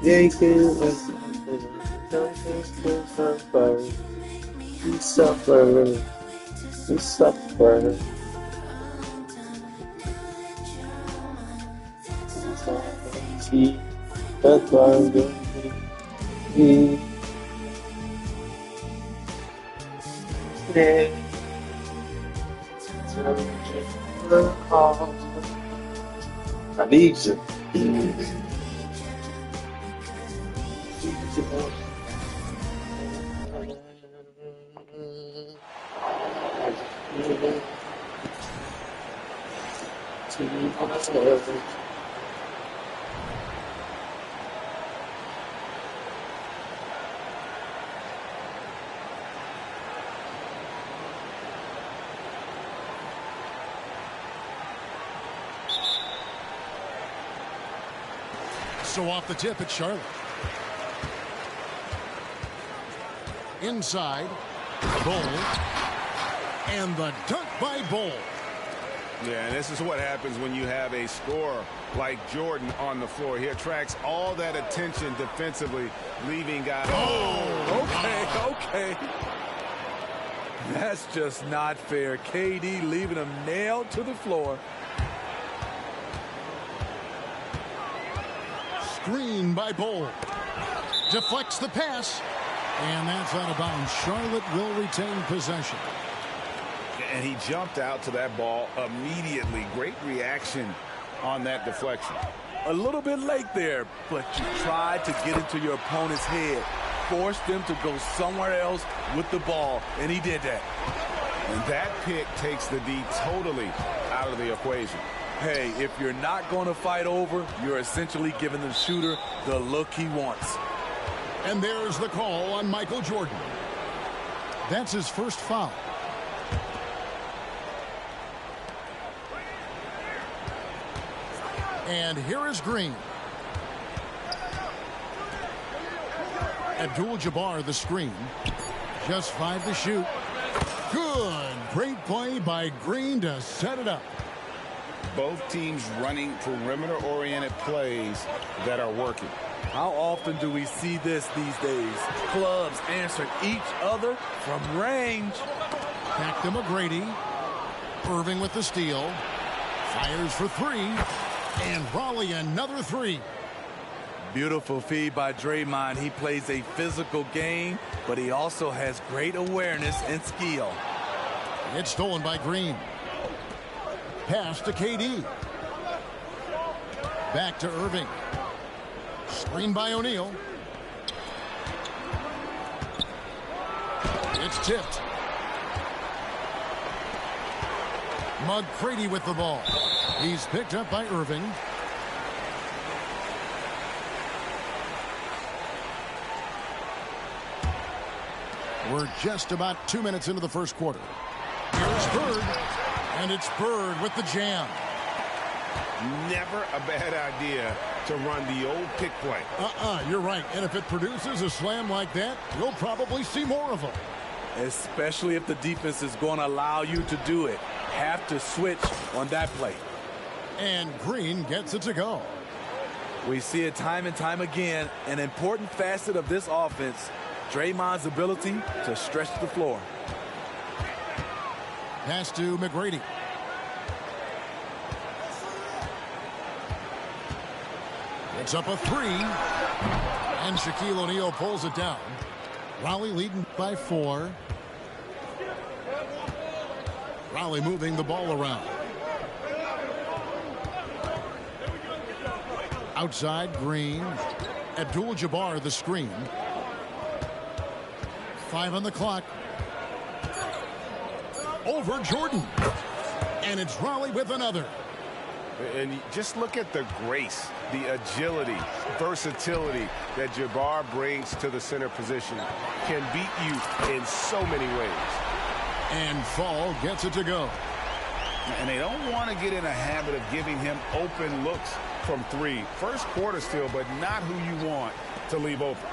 They can suffer. We suffer. We suffer. See, that's why I'm going to I need you. So off the tip, it's Charlotte. Inside, Bull. And the dunk by Bull. Yeah, and this is what happens when you have a scorer like Jordan on the floor. He attracts all that attention defensively, leaving guys. Oh, okay. That's just not fair. KD leaving him nailed to the floor. Screen by Bull. Deflects the pass. And that's out of bounds. Charlotte will retain possession. And he jumped out to that ball immediately. Great reaction on that deflection. A little bit late there, but you tried to get into your opponent's head. Forced them to go somewhere else with the ball, and he did that. And that pick takes the D totally out of the equation. Hey, if you're not going to fight over, you're essentially giving the shooter the look he wants. And there's the call on Michael Jordan. That's his first foul. And here is Green. Abdul-Jabbar the screen. Just 5 to shoot. Good. Great play by Green to set it up. Both teams running perimeter-oriented plays that are working. How often do we see this these days? Clubs answering each other from range. Back to McGrady. Irving with the steal. Fires for 3. And Raleigh another 3. Beautiful feed by Draymond. He plays a physical game, but he also has great awareness and skill. It's stolen by Green. Pass to KD. Back to Irving. Screen by O'Neal. It's tipped. McGrady with the ball. He's picked up by Irving. We're just about 2 minutes into the first quarter. Here's Bird. And it's Bird with the jam. Never a bad idea to run the old pick play. You're right. And if it produces a slam like that, you'll probably see more of them. Especially if the defense is going to allow you to do it. Have to switch on that play. And Green gets it to go. We see it time and time again. An important facet of this offense, Draymond's ability to stretch the floor. Pass to McGrady. It's up a 3. And Shaquille O'Neal pulls it down. Raleigh leading by 4. Raleigh moving the ball around. Outside, Green. Abdul-Jabbar the screen. 5 on the clock. Over Jordan. And it's Raleigh with another. And just look at the grace, the agility, versatility that Jabbar brings to the center position. Can beat you in so many ways. And Fall gets it to go. And they don't want to get in a habit of giving him open looks from 3. First quarter still, but not who you want to leave open.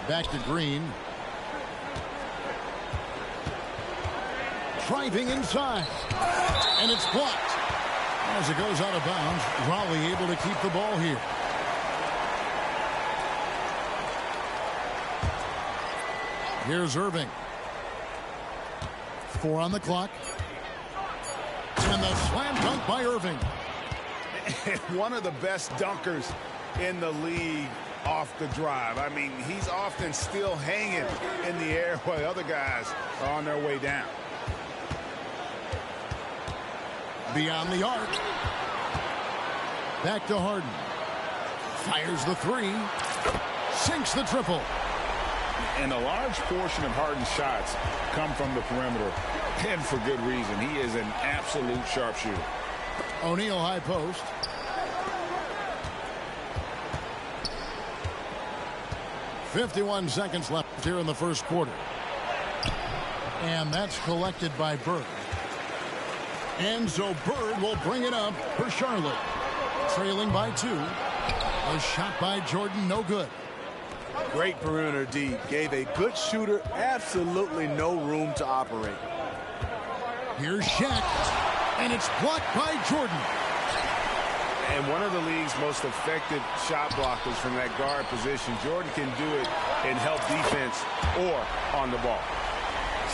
Back to Green. Driving inside. And it's blocked. As it goes out of bounds, Raleigh able to keep the ball here. Here's Irving. 4 on the clock. And the slam dunk by Irving. One of the best dunkers in the league off the drive. I mean, he's often still hanging in the air while other guys are on their way down. Beyond the arc. Back to Harden. Fires the 3. Sinks the triple. And a large portion of Harden's shots come from the perimeter, and for good reason. He is an absolute sharpshooter. O'Neal high post. .51 seconds left here in the first quarter. And that's collected by Bird. And so Bird will bring it up for Charlotte. Trailing by 2. A shot by Jordan, no good. Great perimeter D. Gave a good shooter absolutely no room to operate. Here's Shaq. And it's blocked by Jordan. And one of the league's most effective shot blockers from that guard position. Jordan can do it in help defense or on the ball.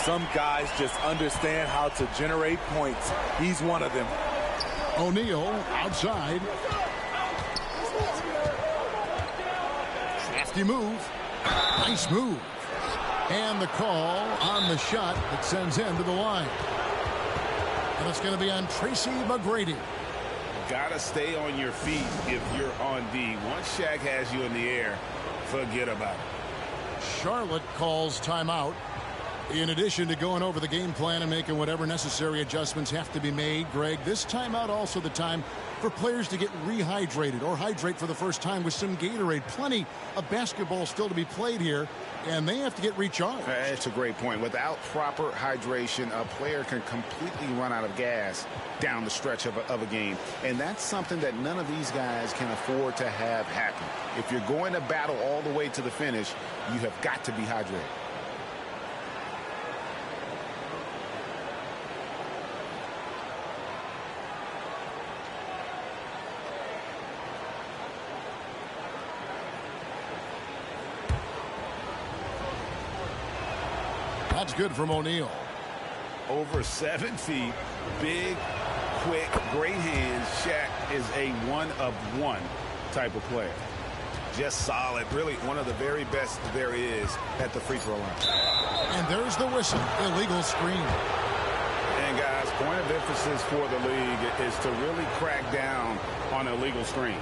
Some guys just understand how to generate points. He's one of them. O'Neal outside. Crafty move. Nice move. And the call on the shot that sends him to the line. And it's going to be on Tracy McGrady. Gotta stay on your feet if you're on D. Once Shaq has you in the air, forget about it. Charlotte calls timeout. In addition to going over the game plan and making whatever necessary adjustments have to be made, Greg, this timeout also the time for players to get rehydrated or hydrate for the first time with some Gatorade. Plenty of basketball still to be played here, and they have to get recharged. That's a great point. Without proper hydration, a player can completely run out of gas down the stretch of a game. And that's something that none of these guys can afford to have happen. If you're going to battle all the way to the finish, you have got to be hydrated. That's good from O'Neal. Over 7 feet, big, quick, great hands. Shaq is a one-of-one type of player. Just solid. Really one of the very best there is at the free throw line. And there's the whistle. Illegal screen. And guys, point of emphasis for the league is to really crack down on illegal screens.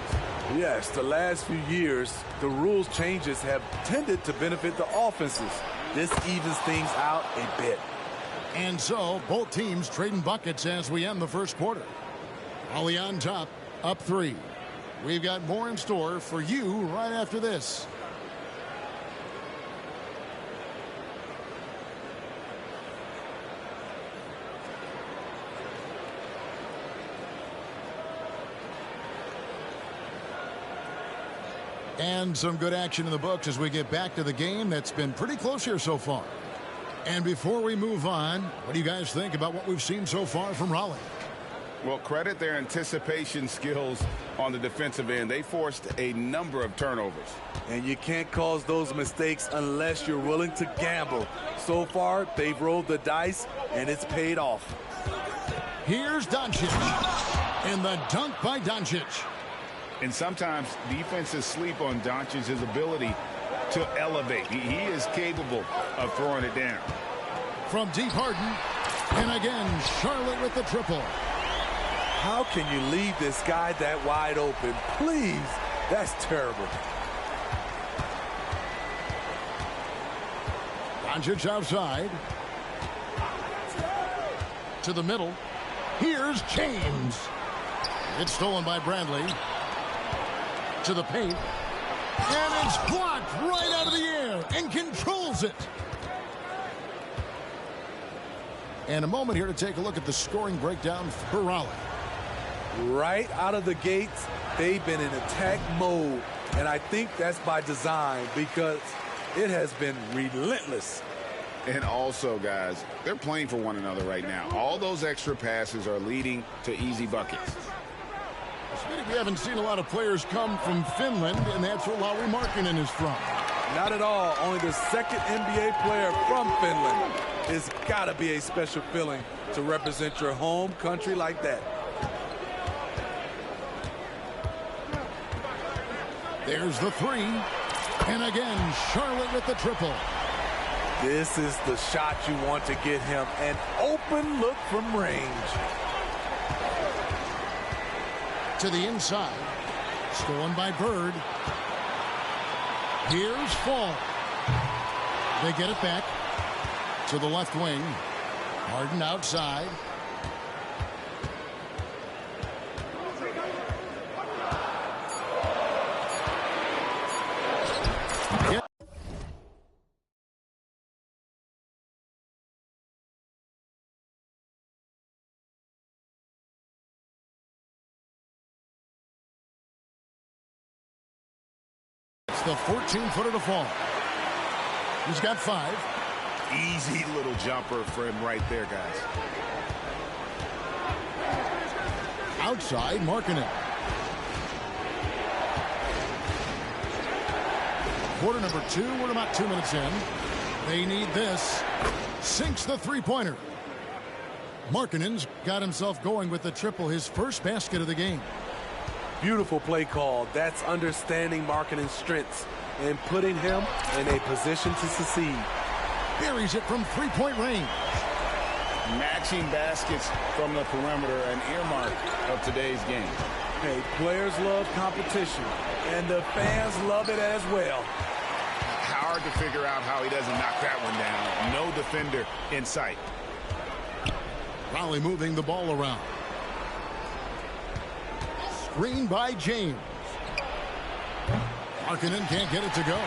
Yes, the last few years, the rules changes have tended to benefit the offenses. This evens things out a bit. And so, both teams trading buckets as we end the first quarter. Ollie on top, up 3. We've got more in store for you right after this. And some good action in the books as we get back to the game that's been pretty close here so far. And before we move on, what do you guys think about what we've seen so far from Raleigh? Well, credit their anticipation skills on the defensive end. They forced a number of turnovers. And you can't cause those mistakes unless you're willing to gamble. So far, they've rolled the dice, and it's paid off. Here's Doncic. And the dunk by Doncic. And sometimes defenses sleep on Doncic's ability to elevate. He is capable of throwing it down. From deep, Harden. And again, Charlotte with the triple. How can you leave this guy that wide open? Please, that's terrible. Doncic outside. To the middle. Here's James. It's stolen by Bradley. To the paint. And it's blocked right out of the air and controls it. And a moment here to take a look at the scoring breakdown for Raleigh. Right out of the gates, they've been in attack mode. And I think that's by design because it has been relentless. And also, guys, they're playing for one another right now. All those extra passes are leading to easy buckets. We haven't seen a lot of players come from Finland, and that's where Lauri Markkanen is from. Not at all. Only the second NBA player from Finland. It's got to be a special feeling to represent your home country like that. There's the three. And again, Charlotte with the triple. This is the shot you want to get him. An open look from range. To the inside. Stolen by Bird. Here's Fall. They get it back to the left wing. Harden outside. The 14-footer to Fall. He's got 5. Easy little jumper for him right there, guys. Outside, Markkanen. Quarter number 2. We're about 2 minutes in. They need this. Sinks the three-pointer. Markkanen's got himself going with the triple, his first basket of the game. Beautiful play call. That's understanding Markkanen's strengths and putting him in a position to succeed. Buries it from three-point range. Matching baskets from the perimeter, an earmark of today's game. Hey, players love competition, and the fans love it as well. Hard to figure out how he doesn't knock that one down. No defender in sight. Raleigh moving the ball around. Screen by James. Markkanen can't get it to go.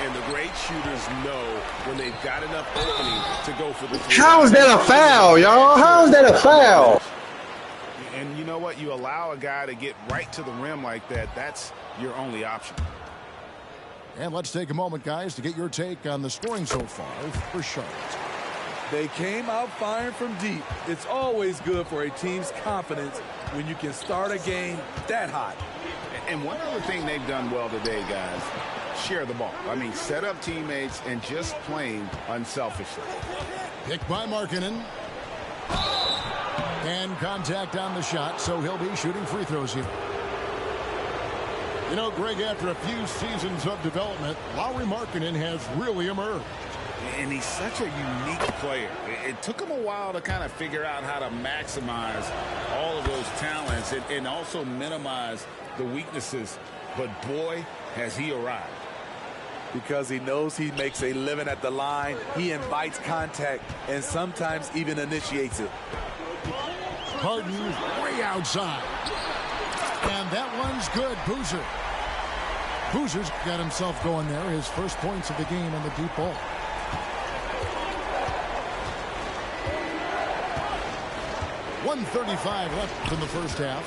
And the great shooters know when they've got enough opening to go for the three. How is that a foul, y'all? How is that a foul? And you know what? You allow a guy to get right to the rim like that. That's your only option. And let's take a moment, guys, to get your take on the scoring so far for Charlotte. They came out firing from deep. It's always good for a team's confidence when you can start a game that hot. And one other thing they've done well today, guys, share the ball. I mean, set up teammates and just playing unselfishly. Picked by Markkanen. And contact on the shot, so he'll be shooting free throws here. You know, Greg, after a few seasons of development, Lauri Markkanen has really emerged. And he's such a unique player. It took him a while to kind of figure out how to maximize all of those talents and also minimize the weaknesses. But boy, has he arrived. Because he knows he makes a living at the line, he invites contact and sometimes even initiates it. Harden way outside. And that one's good. Boozer. Boozer's got himself going there. His first points of the game on the deep ball. .135 left in the first half.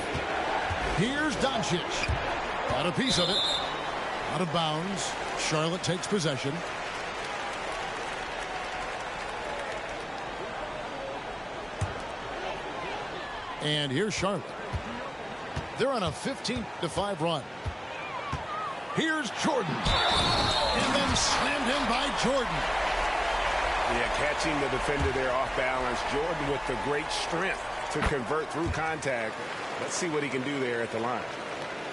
Here's Doncic. Got a piece of it. Out of bounds. Charlotte takes possession. And here's Charlotte. They're on a 15-5 run. Here's Jordan. And then slammed in by Jordan. Yeah, catching the defender there off balance. Jordan with the great strength to convert through contact. Let's see what he can do there at the line.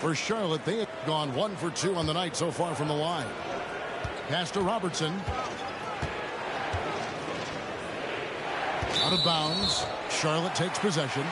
For Charlotte, they have gone 1 for 2 on the night so far from the line. Pass to Robertson. Out of bounds. Charlotte takes possession.